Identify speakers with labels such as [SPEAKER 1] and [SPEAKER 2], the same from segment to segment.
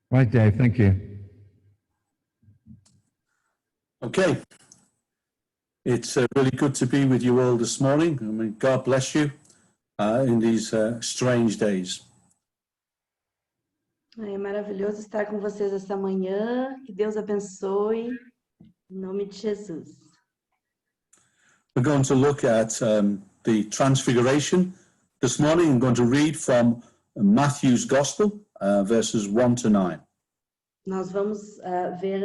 [SPEAKER 1] Right, Dave, thank you.
[SPEAKER 2] Okay, it's really good to be with you all this morning. I mean, God bless you in these strange days.
[SPEAKER 3] É maravilhoso estar com vocês essa manhã. Que Deus abençoe. Em nome de Jesus.
[SPEAKER 2] We're going to look at the Transfiguration this morning. I'm going to read from Matthew's Gospel, verses 1 to 9.
[SPEAKER 3] Nós vamos ver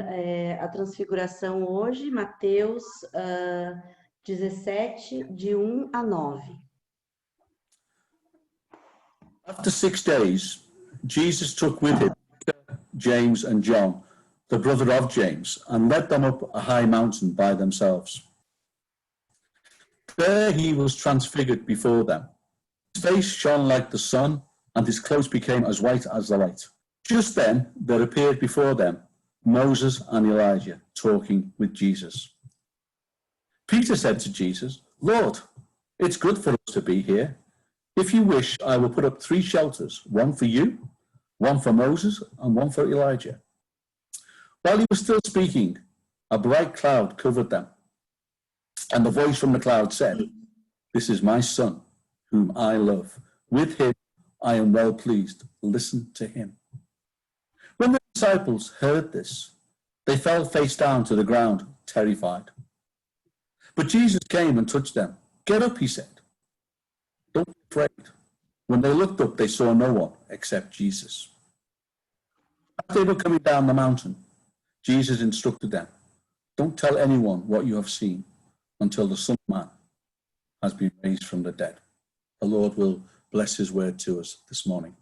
[SPEAKER 3] a transfiguração hoje, Mateus 17, de 1 a 9.
[SPEAKER 2] After 6 days, Jesus took with him James and John, the brother of James, and led them up a high mountain by themselves. There he was transfigured before them. His face shone like the sun, and his clothes became as white as the light. Just then there appeared before them Moses and Elijah talking with Jesus. Peter said to Jesus, "Lord, it's good for us to be here. If you wish, I will put up 3 shelters, one for you, one for Moses, and one for Elijah." While he was still speaking, a bright cloud covered them. And the voice from the cloud said, "This is my son, whom I love. With him I am well pleased. Listen to him." When the disciples heard this, they fell face down to the ground, terrified. But Jesus came and touched them. "Get up," he said. "Don't be afraid." When they looked up, they saw no one except Jesus. As they were coming down the mountain, Jesus instructed them, "Don't tell anyone what you have seen until the Son of Man has been raised from the dead." The Lord will bless his word to us this morning.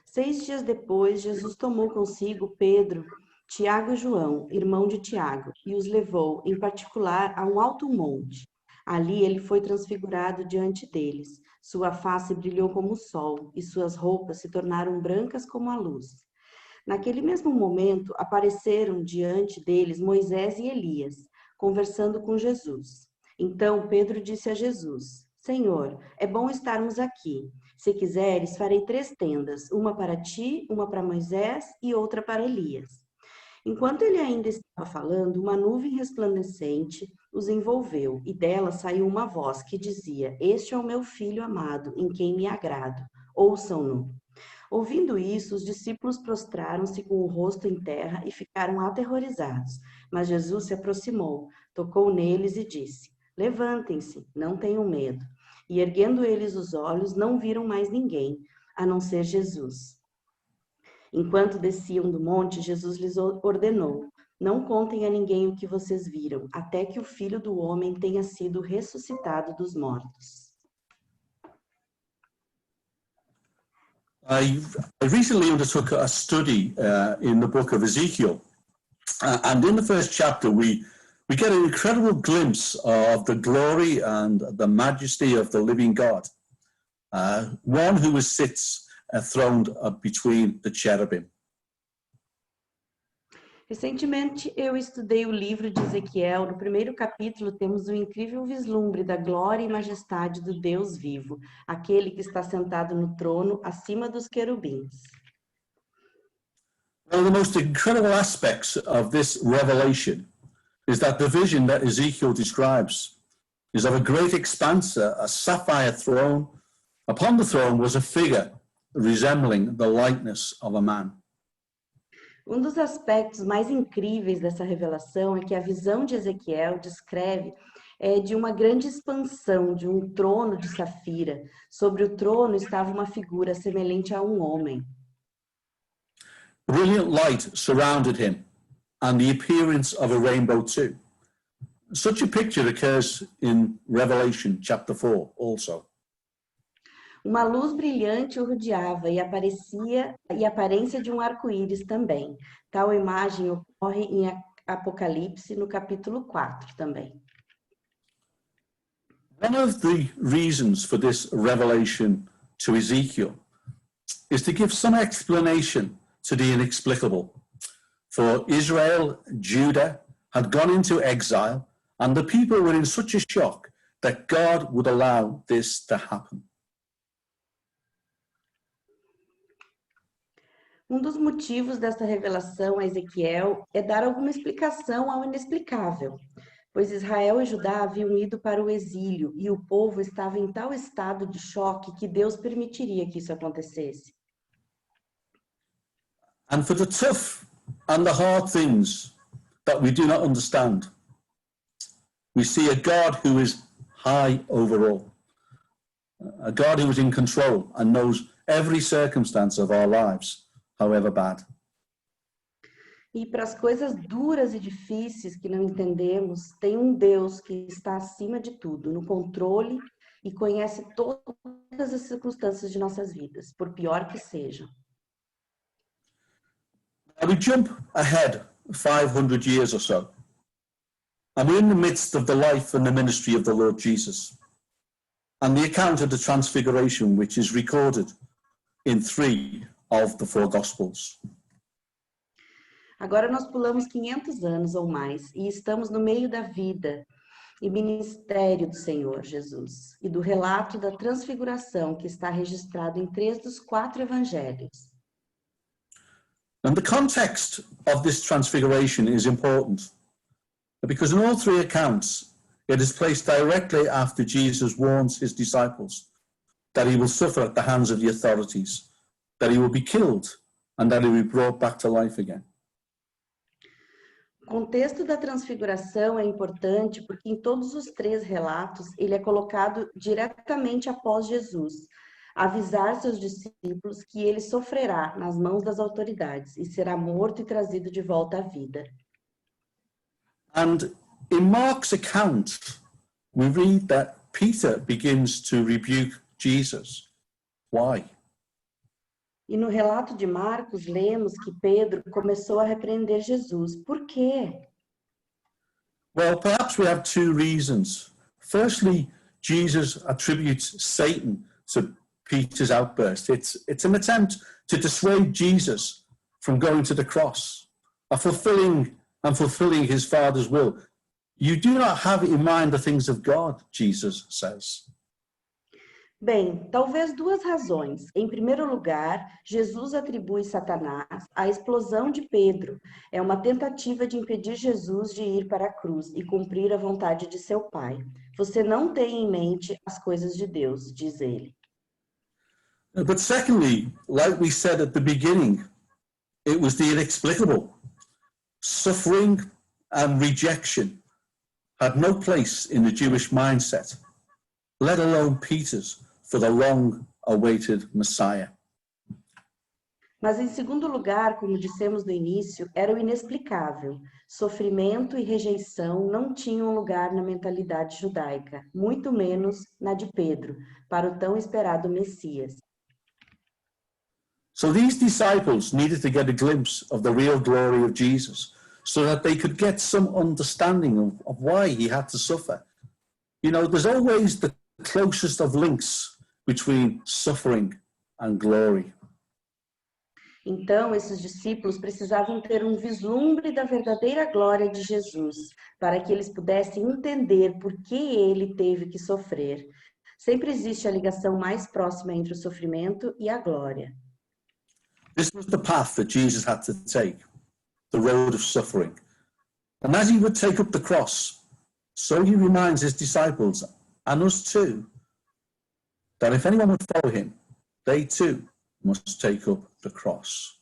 [SPEAKER 3] 6 dias depois, Jesus tomou consigo Pedro, Tiago e João, irmão de Tiago, e os levou, em particular, a um alto monte. Ali ele foi transfigurado diante deles. Sua face brilhou como o sol, e suas roupas se tornaram brancas como a luz. Naquele mesmo momento, apareceram diante deles Moisés e Elias, conversando com Jesus. Então Pedro disse a Jesus: "Senhor, é bom estarmos aqui. Se quiseres, farei 3 tendas, uma para ti, uma para Moisés e outra para Elias." Enquanto ele ainda estava falando, uma nuvem resplandecente os envolveu, e dela saiu uma voz que dizia: "Este é o meu filho amado, em quem me agrado. Ouçam-no." Ouvindo isso, os discípulos prostraram-se com o rosto em terra e ficaram aterrorizados. Mas Jesus se aproximou, tocou neles e disse: "Levantem-se, não tenham medo." E erguendo eles os olhos, não viram mais ninguém, a não ser Jesus. Enquanto desciam do monte, Jesus lhes ordenou: "Não contem a ninguém o que vocês viram, até que o Filho do Homem tenha sido ressuscitado dos mortos."
[SPEAKER 2] I recently undertook a study in the book of Ezekiel, and in the first chapter we get an incredible glimpse of the glory and the majesty of the living God, one who sits throned between the cherubim.
[SPEAKER 3] Recentemente, eu estudei o livro de Ezequiel. No primeiro capítulo, temos um incrível vislumbre da glória e majestade do Deus vivo, aquele que está sentado no trono acima dos querubins.
[SPEAKER 2] One of the most incredible aspects of this revelation is that the vision that Ezekiel describes is of a great expanse, a sapphire throne. Upon the throne was a figure resembling the likeness of a man.
[SPEAKER 3] Um dos aspectos mais incríveis dessa revelação é que a visão de Ezequiel descreve de uma grande expansão, de um trono de safira. Sobre o trono estava uma figura semelhante a um homem.
[SPEAKER 2] Brilliant light surrounded him, and the appearance of a rainbow too. Such a picture occurs in Revelation chapter 4 also.
[SPEAKER 3] Uma luz brilhante o rodeava e a aparência de um arco-íris também. Tal imagem ocorre em Apocalipse, no capítulo 4 também.
[SPEAKER 2] One of the reasons for this revelation to Ezekiel is to give some explanation to the inexplicable. For Israel, Judah had gone into exile, and the people were in such a shock that God would allow this to happen.
[SPEAKER 3] Um dos motivos desta revelação a Ezequiel é dar alguma explicação ao inexplicável, pois Israel e Judá haviam ido para o exílio e o povo estava em tal estado de choque que Deus permitiria que isso acontecesse.
[SPEAKER 2] And for the tough and the hard things that we do not understand, we see a God who is high over all, a God who is in control and knows every circumstance of our lives, however bad.
[SPEAKER 3] E para as coisas duras e difíceis que não entendemos, tem um Deus que está acima de tudo, no controle e conhece todas as circunstâncias de nossas vidas, por pior que sejam.
[SPEAKER 2] Now we jump ahead 500 years or so, and we're in the midst of the life and the ministry of the Lord Jesus, and the account of the Transfiguration, which is recorded in 3 of the 4 Gospels.
[SPEAKER 3] Agora nós pulamos 500 anos ou mais e estamos no meio da vida e ministério do Senhor Jesus e do relato da transfiguração que está registrado em 3 dos 4 evangelhos.
[SPEAKER 2] And the context of this transfiguration is important because in all 3 accounts, it is placed directly after Jesus warns his disciples that he will suffer at the hands of the authorities, that he will be killed, and that he will be brought back to life again.
[SPEAKER 3] O contexto da transfiguração é importante porque em todos os 3 relatos ele é colocado diretamente após Jesus avisar seus discípulos que ele sofrerá nas mãos das autoridades e será morto e trazido de volta à vida.
[SPEAKER 2] And in Mark's account, we read that Peter begins to rebuke Jesus. Why?
[SPEAKER 3] E no relato de Marcos, lemos que Pedro começou a repreender Jesus. Por quê?
[SPEAKER 2] Well, perhaps we have 2 reasons. Firstly, Jesus attributes Satan to Peter's outburst. It's an attempt to dissuade Jesus from going to the cross, fulfilling his Father's will. You do not have in mind the things of God, Jesus says.
[SPEAKER 3] Bem, talvez 2 razões. Em primeiro lugar, Jesus atribui Satanás à explosão de Pedro. É uma tentativa de impedir Jesus de ir para a cruz e cumprir a vontade de seu Pai. Você não tem em mente as coisas de Deus, diz ele.
[SPEAKER 2] But secondly, like we said at the beginning, it was the inexplicable. Suffering and rejection had no place in the Jewish mindset, let alone Peter's, for the long-awaited Messiah.
[SPEAKER 3] Mas em segundo lugar, como dissemos no início, era o inexplicável. Sofrimento e rejeição não tinham lugar na mentalidade judaica, muito menos na de Pedro, para o tão esperado Messias.
[SPEAKER 2] So these disciples needed to get a glimpse of the real glory of Jesus so that they could get some understanding of why he had to suffer. You know, there's always the closest of links between suffering and glory.
[SPEAKER 3] Então, esses discípulos precisavam ter um vislumbre da verdadeira glória de Jesus, para que eles pudessem entender por que ele teve que sofrer. Sempre existe a ligação mais próxima entre o sofrimento e a glória.
[SPEAKER 2] This was the path that Jesus had to take, the road of suffering. And as he would take up the cross, so he reminds his disciples, and us too, that if anyone would follow him, they too must take up the cross.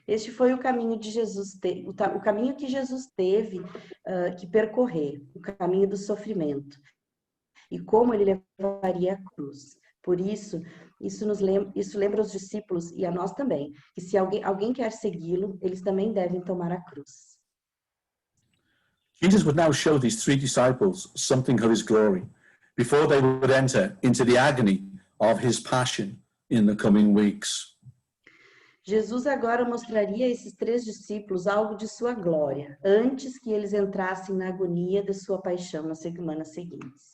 [SPEAKER 3] Este foi o caminho de Jesus, o caminho que Jesus teve que percorrer, o caminho do sofrimento. E como ele levaria a cruz. Por isso, isso lembra os discípulos e a nós também, que se alguém quer segui-lo, eles também devem tomar a cruz.
[SPEAKER 2] Jesus would now show these 3 disciples something of his glory before they would enter into the agony of his passion in the coming weeks.
[SPEAKER 3] Jesus agora mostraria a esses 3 discípulos algo de sua glória, antes que eles entrassem na agonia de sua paixão nas semanas seguintes.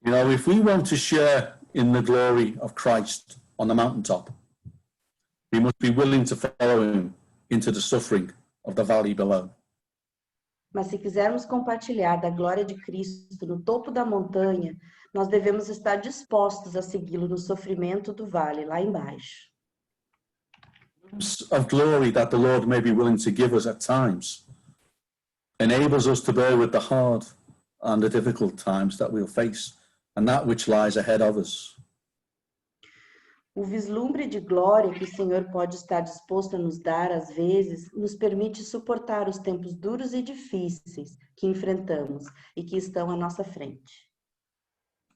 [SPEAKER 2] You know, if we want to share in the glory of Christ on the mountaintop, we must be willing to follow him into the suffering of the valley below.
[SPEAKER 3] Mas se quisermos compartilhar da glória de Cristo no topo da montanha, nós devemos estar dispostos a segui-lo no sofrimento do vale, lá embaixo.
[SPEAKER 2] glimpse of glory that the Lord may be willing to give us at times enables us to bear with the hard and the difficult times that we'll face and that which lies ahead of us.
[SPEAKER 3] O vislumbre de glória que o Senhor pode estar disposto a nos dar, às vezes, nos permite suportar os tempos duros e difíceis que enfrentamos e que estão à nossa frente.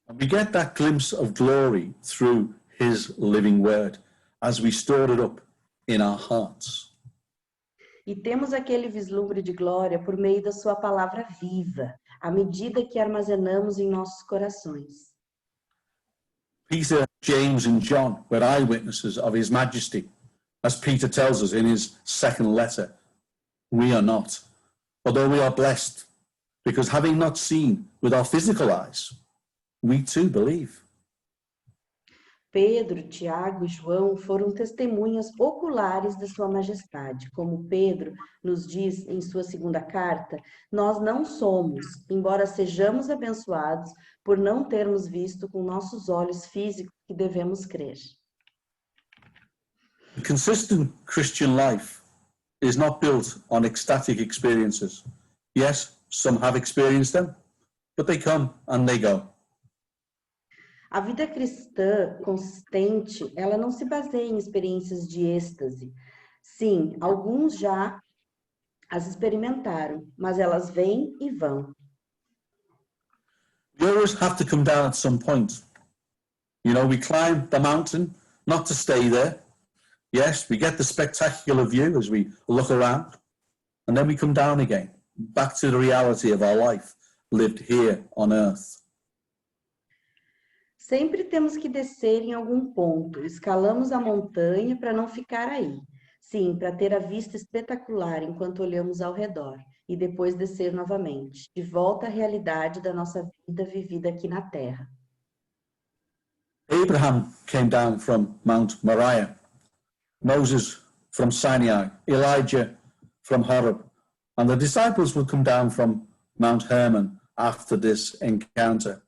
[SPEAKER 2] And we get that glimpse of glory through his living word as we store it up in our hearts.
[SPEAKER 3] E temos aquele vislumbre de glória por meio da sua palavra viva, à medida que armazenamos em nossos corações.
[SPEAKER 2] Peter, James, and John were eyewitnesses of his majesty. As Peter tells us in his second letter, we are not, although we are blessed, because having not seen with our physical eyes, we too believe.
[SPEAKER 3] Pedro, Tiago e João foram testemunhas oculares da sua majestade. Como Pedro nos diz em sua segunda carta, nós não somos, embora sejamos abençoados, por não termos visto com nossos olhos físicos que devemos crer.
[SPEAKER 2] The consistent Christian life is not built on ecstatic experiences. Yes, some have experienced them, but they come and they go.
[SPEAKER 3] A vida cristã consistente, ela não se baseia em experiências de êxtase. Sim, alguns já as experimentaram, mas elas vêm e vão.
[SPEAKER 2] We always have to come down at some point. You know, we climb the mountain not to stay there. Yes, we get the spectacular view as we look around, and then we come down again, back to the reality of our life lived here on earth.
[SPEAKER 3] Sempre temos que descer em algum ponto. Escalamos a montanha para não ficar aí. Sim, para ter a vista espetacular enquanto olhamos ao redor. E depois descer novamente, de volta à realidade da nossa vida vivida aqui na Terra.
[SPEAKER 2] Abraham came down from Mount Moriah, Moses from Sinai, Elijah from Horeb, and the disciples will come down from Mount Hermon after this encounter.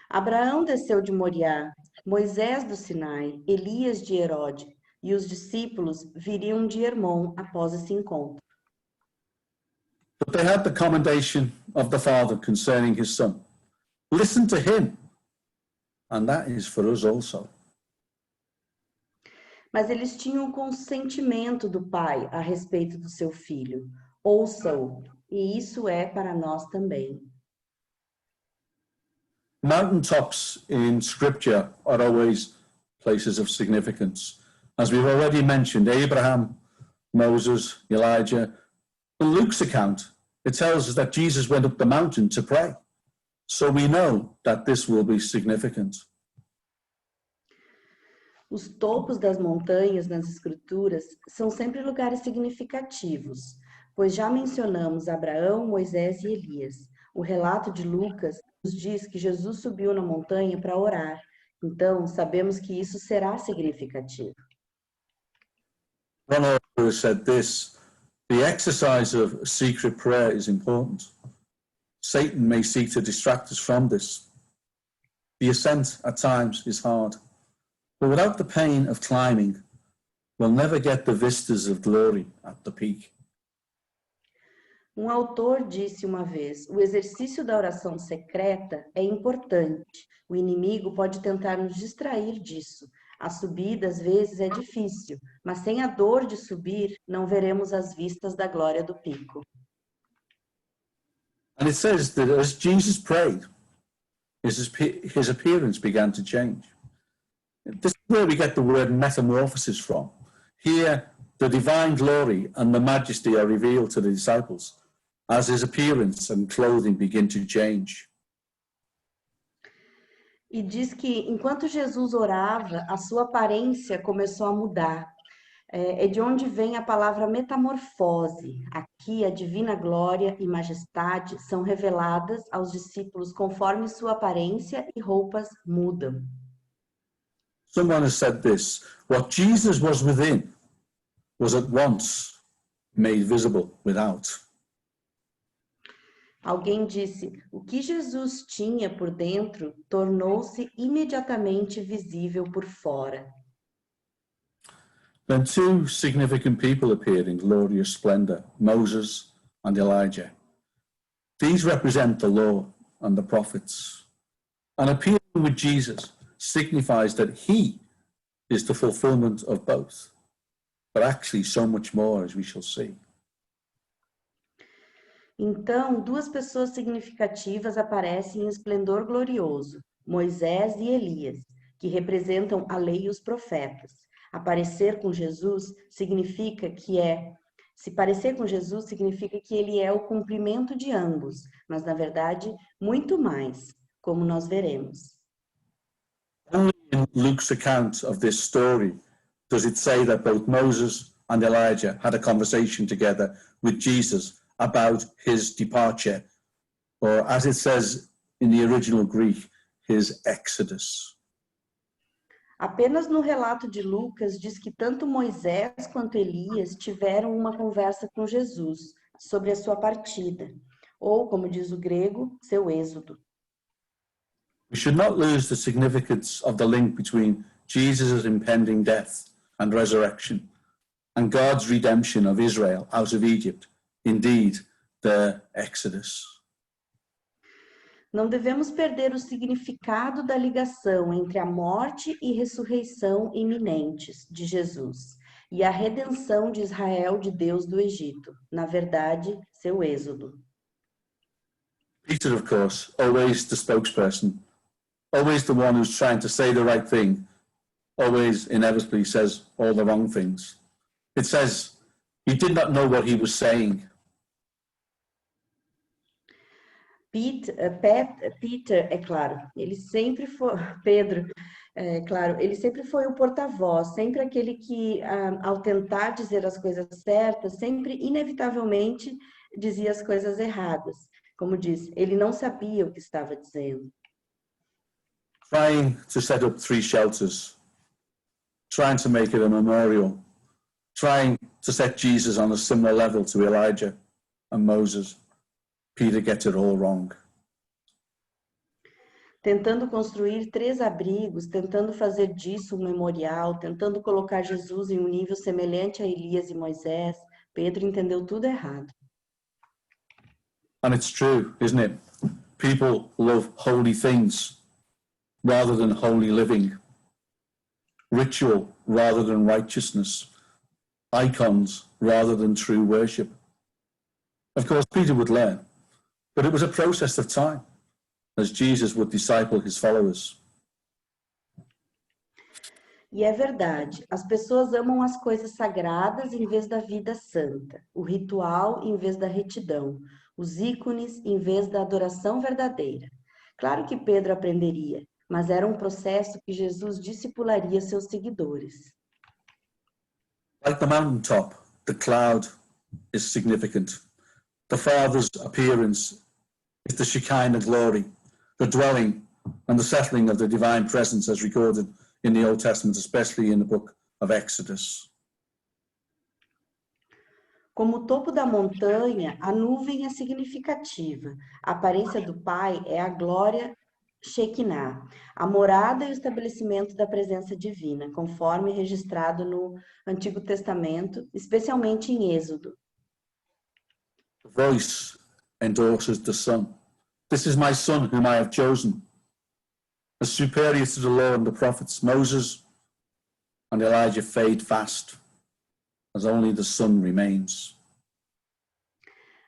[SPEAKER 3] Abraão desceu de Moriá, Moisés do Sinai, Elias de Herode, e os discípulos viriam de Hermon após esse encontro.
[SPEAKER 2] But they had the commendation of the Father concerning his Son. Listen to him, and that is for us also.
[SPEAKER 3] Mas eles tinham consentimento do Pai a respeito do seu filho. Ouça-o, e isso é para nós também.
[SPEAKER 2] Mountaintops in Scripture are always places of significance. As we've already mentioned, Abraham, Moses, Elijah. In Luke's account, it tells us that Jesus went up the mountain to pray. So we know that this will be significant.
[SPEAKER 3] Os topos das montanhas nas Escrituras são sempre lugares significativos, pois já mencionamos Abraão, Moisés e Elias. O relato de Lucas nos diz que Jesus subiu na montanha para orar. Então, sabemos que isso será significativo.
[SPEAKER 2] One author said this: the exercise of secret prayer is important. Satan may seek to distract us from this. The ascent at times is hard, but without the pain of climbing, we'll never get the vistas of glory at the peak.
[SPEAKER 3] Um autor disse uma vez: o exercício da oração secreta é importante. O inimigo pode tentar nos distrair disso. A subida, às vezes, é difícil, mas sem a dor de subir, não veremos as vistas da glória do pico.
[SPEAKER 2] And it says that as Jesus prayed, his appearance began to change. This is where we get the word metamorphosis from. Here, the divine glory and the majesty are revealed to the disciples as his appearance and clothing begin to change.
[SPEAKER 3] E diz que, enquanto Jesus orava, a sua aparência começou a mudar. É de onde vem a palavra metamorfose. Aqui, a divina glória e majestade são reveladas aos discípulos conforme sua aparência e roupas mudam.
[SPEAKER 2] Someone has said this: what Jesus was within was at once made visible without.
[SPEAKER 3] Alguém disse: o que Jesus tinha por dentro tornou-se imediatamente visível por fora.
[SPEAKER 2] Then two significant people appeared in glorious splendor, Moses and Elijah. These represent the law and the prophets. And appearing with Jesus signifies that he is the fulfillment of both, but actually so much more, as we shall see.
[SPEAKER 3] Então, duas pessoas significativas aparecem em esplendor glorioso, Moisés e Elias, que representam a lei e os profetas. Aparecer com Jesus significa que se parecer com Jesus significa que ele é o cumprimento de ambos, mas na verdade, muito mais, como nós veremos.
[SPEAKER 2] Only in Luke's account of this story does it say that both Moses and Elijah had a conversation together with Jesus about his departure, or as it says in the original Greek, his exodus.
[SPEAKER 3] Apenas no relato de Lucas diz que tanto Moisés quanto Elias tiveram uma conversa com Jesus sobre a sua partida, ou, como diz o grego, seu êxodo.
[SPEAKER 2] We should not lose the significance of the link between Jesus' impending death and resurrection and God's redemption of Israel out of Egypt, indeed, the Exodus.
[SPEAKER 3] Não devemos perder o significado da ligação entre a morte e ressurreição iminentes de Jesus e a redenção de Israel de Deus do Egito, na verdade, seu êxodo.
[SPEAKER 2] Peter, of course, always the spokesperson, always the one who's trying to say the right thing, always inevitably says all the wrong things. It says he did not know what he was saying.
[SPEAKER 3] Peter, é claro, ele sempre foi, Pedro, é claro, ele sempre foi o porta-voz, sempre aquele que, ao tentar dizer as coisas certas, sempre, inevitavelmente, dizia as coisas erradas. Como diz, ele não sabia o que estava dizendo.
[SPEAKER 2] Trying to set up 3 shelters, trying to make it a memorial, trying to set Jesus on a similar level to Elijah and Moses. Peter gets it all wrong.
[SPEAKER 3] Tentando construir 3 abrigos, tentando fazer disso um memorial, tentando colocar Jesus em um nível semelhante a Elias e Moisés, Pedro entendeu tudo errado.
[SPEAKER 2] And it's true, isn't it? People love holy things rather than holy living, ritual rather than righteousness, icons rather than true worship. Of course, Peter would learn, but it was a process of time as Jesus would disciple his followers.
[SPEAKER 3] E é verdade, as pessoas amam as coisas sagradas em vez da vida santa, o ritual em vez da retidão, os ícones em vez da adoração verdadeira. Claro que Pedro aprenderia, mas era um processo que Jesus discipularia seus seguidores.
[SPEAKER 2] Like the mountaintop, the cloud is significant. The Father's appearance is the Shekinah glory, the dwelling and the settling of the divine presence as recorded in the Old Testament, especially in the book of Exodus.
[SPEAKER 3] Como o topo da montanha, a nuvem é significativa. A aparência do Pai é a glória Shekinah, a morada e o estabelecimento da presença divina, conforme registrado no Antigo Testamento, especialmente em Êxodo.
[SPEAKER 2] The voice endorses the Son. This is my Son whom I have chosen. As superior to the law and the prophets, Moses and Elijah fade fast, as only the Son remains.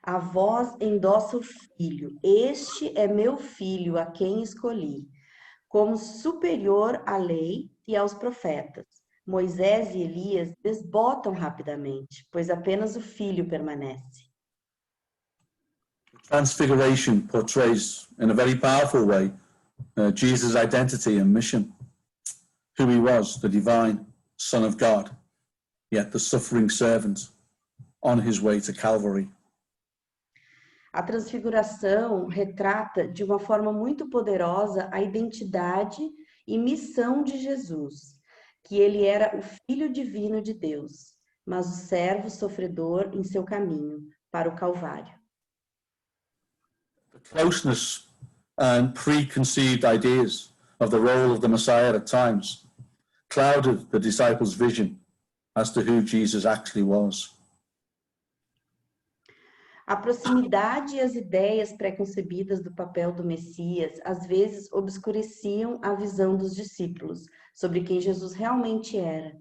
[SPEAKER 3] A voz endossa o filho. Este é meu filho, a quem escolhi, como superior à lei e aos profetas. Moisés e Elias desbotam rapidamente, pois apenas o filho permanece.
[SPEAKER 2] Transfiguration portrays in a very powerful way Jesus' identity and mission, who he was, the divine Son of God, yet the suffering servant on his way to Calvary.
[SPEAKER 3] A transfiguração retrata de uma forma muito poderosa a identidade e missão de Jesus, que ele era o Filho Divino de Deus, mas o servo sofredor em seu caminho para o Calvário.
[SPEAKER 2] The closeness and preconceived ideas of the role of the Messiah at times clouded the disciples' vision as to who Jesus actually was.
[SPEAKER 3] A proximidade e as ideias pré-concebidas do papel do Messias às vezes obscureciam a visão dos discípulos sobre quem Jesus realmente era.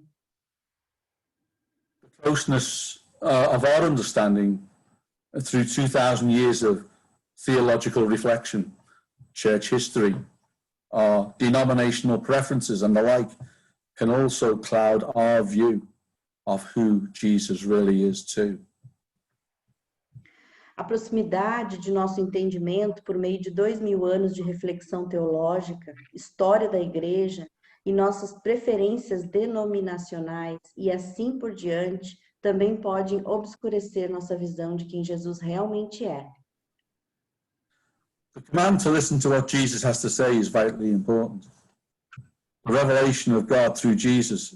[SPEAKER 2] The closeness of our understanding through 2,000 years of theological reflection, church history, our denominational preferences and the like can also cloud our view of who Jesus really is too.
[SPEAKER 3] A proximidade de nosso entendimento por meio de 2000 anos de reflexão teológica, história da igreja e nossas preferências denominacionais e assim por diante também podem obscurecer nossa visão de quem Jesus realmente é.
[SPEAKER 2] The command to listen to what Jesus has to say is vitally important. The revelation of God through Jesus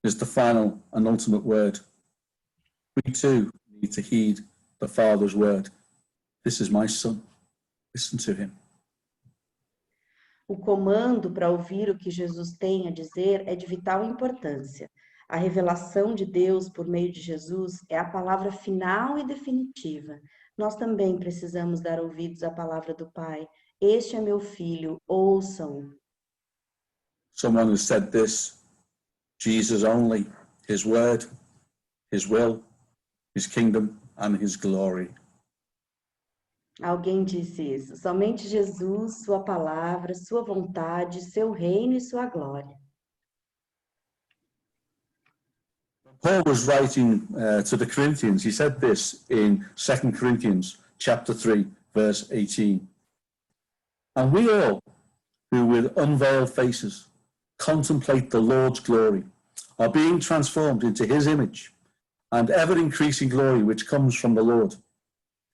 [SPEAKER 2] is the final and ultimate word. We too need to heed the Father's word. This is my son. Listen to him.
[SPEAKER 3] O comando para ouvir o que Jesus tem a dizer é de vital importância. A revelação de Deus por meio de Jesus é a palavra final e definitiva. Nós também precisamos dar ouvidos à palavra do Pai. Este é meu filho, ouçam-o.
[SPEAKER 2] Someone has said this: Jesus only, his word, his will, his kingdom and his glory.
[SPEAKER 3] Alguém disse isso. Somente Jesus, sua palavra, sua vontade, seu reino e sua glória.
[SPEAKER 2] Paul was writing to the Corinthians. He said this in 2 Corinthians chapter 3, verse 18. And we all, who with unveiled faces contemplate the Lord's glory, are being transformed into his image and ever-increasing glory which comes from the Lord,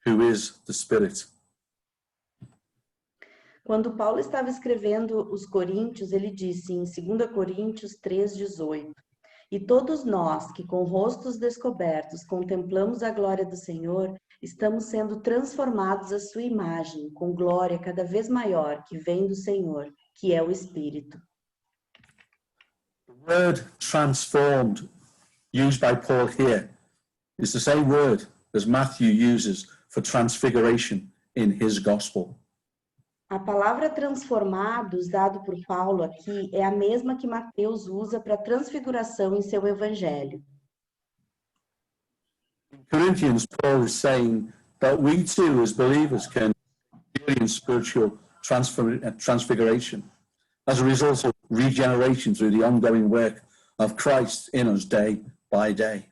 [SPEAKER 2] who is the Spirit.
[SPEAKER 3] Quando Paulo estava escrevendo os Coríntios, ele disse em 2 Coríntios 3:18: E todos nós que com rostos descobertos contemplamos a glória do Senhor, estamos sendo transformados à sua imagem, com glória cada vez maior que vem do Senhor, que é o Espírito.
[SPEAKER 2] The word transformed used by Paul here is the same word as Matthew uses for transfiguration in his gospel.
[SPEAKER 3] A palavra transformados, dado por Paulo aqui, é a mesma que Mateus usa para transfiguração em seu evangelho.
[SPEAKER 2] In Corinthians, Paul is saying that we too, as believers, can experience spiritual transfiguration as a result of regeneration through the ongoing work of Christ in us day by day.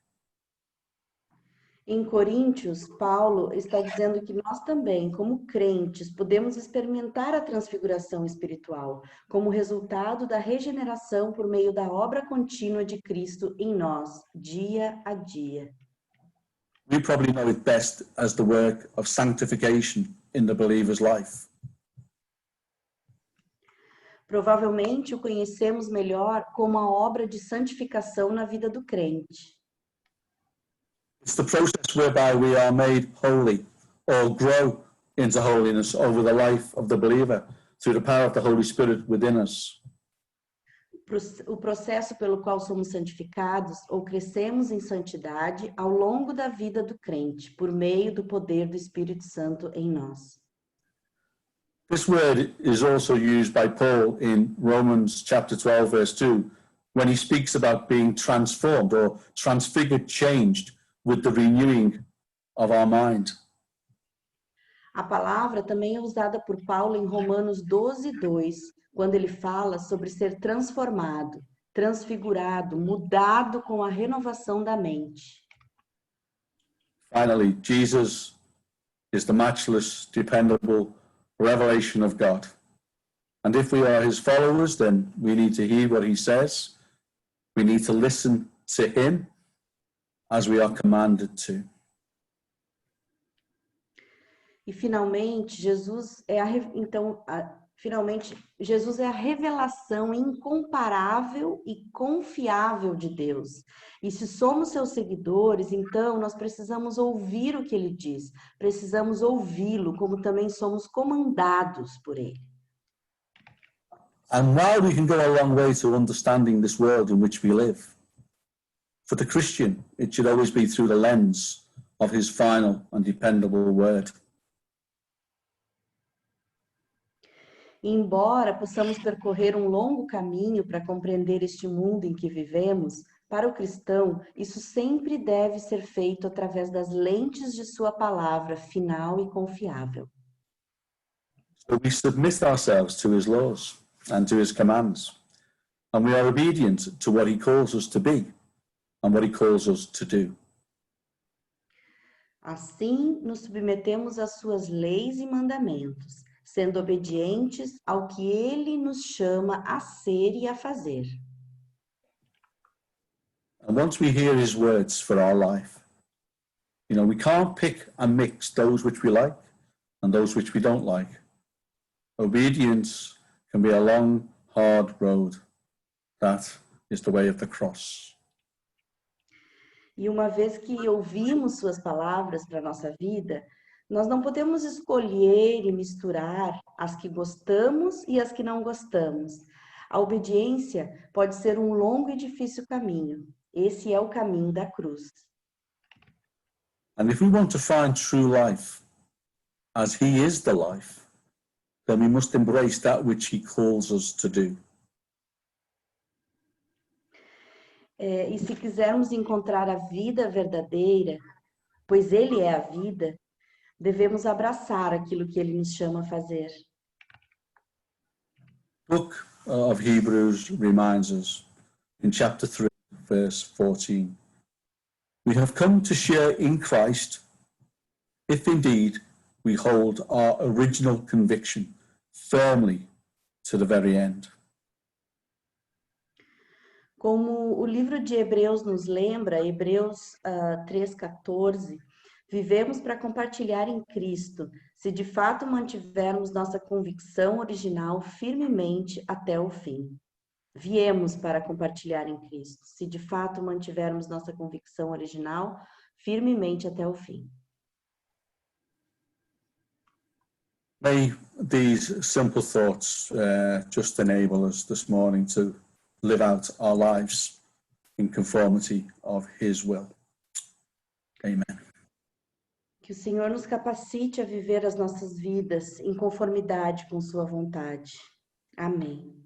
[SPEAKER 3] Em Coríntios, Paulo está dizendo que nós também, como crentes, podemos experimentar a transfiguração espiritual como resultado da regeneração por meio da obra contínua de Cristo em nós, dia a dia.
[SPEAKER 2] We probably know it best as the work of sanctification in the believer's life.
[SPEAKER 3] Provavelmente o conhecemos melhor como a obra de santificação na vida do crente.
[SPEAKER 2] It's the process whereby we are made holy or grow into holiness over the life of the believer through the power of the Holy Spirit within us.
[SPEAKER 3] O processo pelo qual somos santificados ou crescemos em santidade ao longo da vida do crente, por meio do poder do Espírito Santo em nós.
[SPEAKER 2] This word is also used by Paul in Romans chapter 12, verse 2, when he speaks about being transformed or transfigured, changed with the renewing of our mind.
[SPEAKER 3] A palavra também é usada por Paulo em Romanos 12:2, quando ele fala sobre ser transformado, transfigurado, mudado com a renovação da mente.
[SPEAKER 2] Finally, Jesus is the matchless, dependable revelation of God. And if we are his followers, then we need to hear what he says. We need to listen to him as we are commanded to.
[SPEAKER 3] E finalmente, Jesus é a revelação incomparável e confiável de Deus. E se somos seus seguidores, então nós precisamos ouvir o que ele diz. Precisamos ouvi-lo, como também somos comandados por ele.
[SPEAKER 2] And while we can go a long way to understanding this world in which we live, For the Christian, it should always be through the lens of his final and dependable word.
[SPEAKER 3] Embora possamos percorrer um longo caminho para compreender este mundo em que vivemos, para o cristão, isso sempre deve ser feito através das lentes de sua palavra final e confiável.
[SPEAKER 2] So we submit ourselves to his laws and to his commands, and we are obedient to what he calls us to be and what he calls us to do.
[SPEAKER 3] Assim, nos submetemos às suas leis e mandamentos, sendo obedientes ao que ele nos chama a ser e a fazer.
[SPEAKER 2] And once we hear his words for our life, we can't pick and mix those which we like and those which we don't like. Obedience can be a long, hard road. That is the way of the cross.
[SPEAKER 3] E uma vez que ouvimos suas palavras para a nossa vida, nós não podemos escolher e misturar as que gostamos e as que não gostamos. A obediência pode ser um longo e difícil caminho. Esse é o caminho da cruz.
[SPEAKER 2] And if we want to find true life, as he is the life, then we must embrace that which he calls us to do.
[SPEAKER 3] E se quisermos encontrar a vida verdadeira, pois ele é a vida, devemos abraçar aquilo que ele nos chama a fazer.
[SPEAKER 2] The book of Hebrews reminds us in chapter 3, verse 14, we have come to share in Christ if indeed we hold our original conviction firmly to the very end.
[SPEAKER 3] Como o livro de Hebreus nos lembra, Hebreus 3,14, vivemos para compartilhar em Cristo, se de fato mantivermos nossa convicção original firmemente até o fim. Viemos para compartilhar em Cristo, se de fato mantivermos nossa convicção original firmemente até o fim.
[SPEAKER 2] May these simple thoughts just enable us this morning to live out our lives in conformity of his will. Amen.
[SPEAKER 3] Que o Senhor nos capacite a viver as nossas vidas em conformidade com sua vontade. Amém.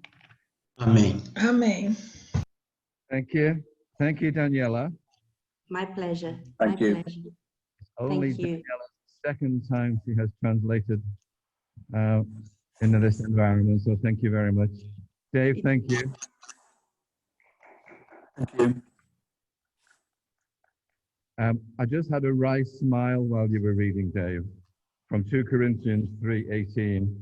[SPEAKER 1] Amém.
[SPEAKER 4] Amém.
[SPEAKER 5] Thank you. Thank you, Daniela.
[SPEAKER 3] My pleasure.
[SPEAKER 2] Thank
[SPEAKER 3] My
[SPEAKER 2] you.
[SPEAKER 3] pleasure.
[SPEAKER 5] Only
[SPEAKER 3] Thank you.
[SPEAKER 5] Daniela's second time she has translated in this environment, so thank you very much. Dave, thank you.
[SPEAKER 2] Thank you.
[SPEAKER 5] I just had a wry smile while you were reading, Dave, from 2 Corinthians 3:18.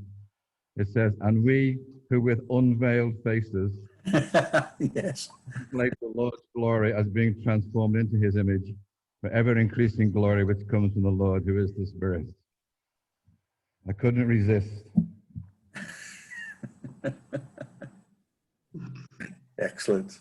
[SPEAKER 5] It says, and we who with unveiled faces
[SPEAKER 2] Yes.
[SPEAKER 5] contemplate the Lord's glory as being transformed into his image, for ever increasing glory which comes from the Lord who is the Spirit. I couldn't resist.
[SPEAKER 2] Excellent.